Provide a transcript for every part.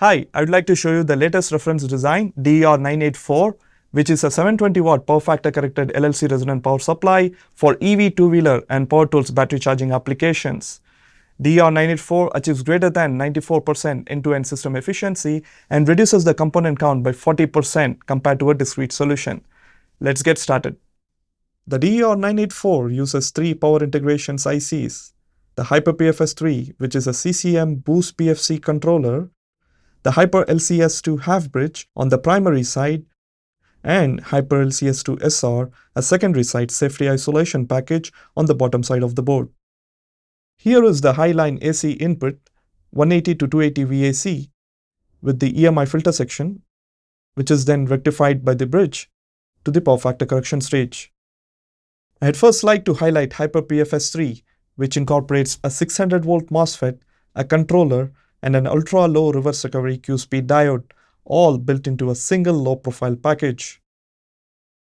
Hi, I would like to show you the latest reference design DER984, which is a 720 watt power factor corrected LLC resonant power supply for EV two-wheeler and power tools battery charging applications. DER984 achieves greater than 94% end-to-end system efficiency and reduces the component count by 40% compared to a discrete solution. Let's get started. The DER984 uses three power integrations ICs: the HyperPFS3, which is a CCM boost PFC controller, the Hyper-LCS2 half-bridge on the primary side, and Hyper-LCS2 SR, a secondary side safety isolation package on the bottom side of the board. Here is the high-line AC input, 180 to 280 VAC, with the EMI filter section, which is then rectified by the bridge to the power factor correction stage. I'd first like to highlight Hyper-PFS3, which incorporates a 600 volt MOSFET, a controller, and an ultra-low reverse recovery Q-speed diode, all built into a single low-profile package.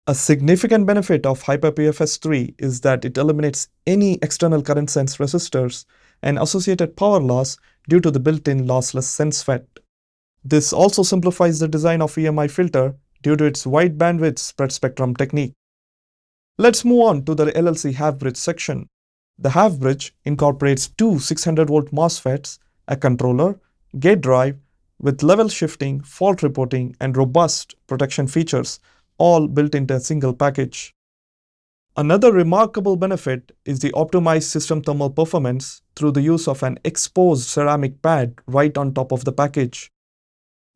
A significant benefit of Hyper-PFS3 is that it eliminates any external current sense resistors and associated power loss due to the built-in lossless SenseFET. This also simplifies the design of EMI filter due to its wide bandwidth spread spectrum technique. Let's move on to the LLC half-bridge section. The half-bridge incorporates two 600 volt MOSFETs, a controller, gate drive, with level shifting, fault reporting, and robust protection features, all built into a single package. Another remarkable benefit is the optimized system thermal performance through the use of an exposed ceramic pad right on top of the package.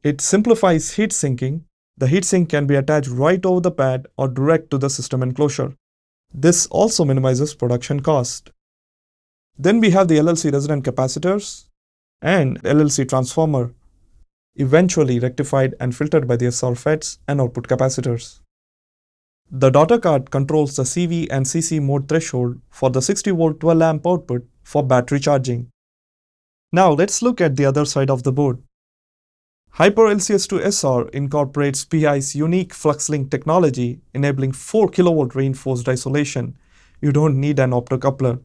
It simplifies heat sinking. The heatsink can be attached right over the pad or direct to the system enclosure. This also minimizes production cost. Then we have the LLC resonant capacitors and LLC transformer, eventually rectified and filtered by the SR FETs and output capacitors. The daughter card controls the CV and CC mode threshold for the 60 volt 12 amp output for battery charging. Now let's look at the other side of the board. Hyper-LCS2 SR incorporates PI's unique FluxLink technology, enabling 4 kV reinforced isolation. You don't need an optocoupler.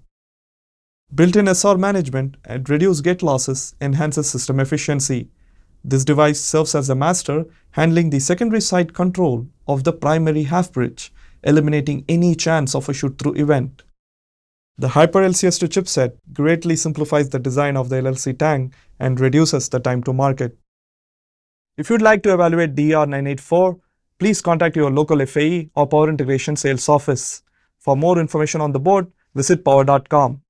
Built-in SR management and reduced gate losses enhances system efficiency. This device serves as a master, handling the secondary side control of the primary half-bridge, eliminating any chance of a shoot-through event. The Hyper-LCS2 chipset greatly simplifies the design of the LLC tank and reduces the time to market. If you'd like to evaluate DER984, please contact your local FAE or Power Integration Sales Office. For more information on the board, visit power.com.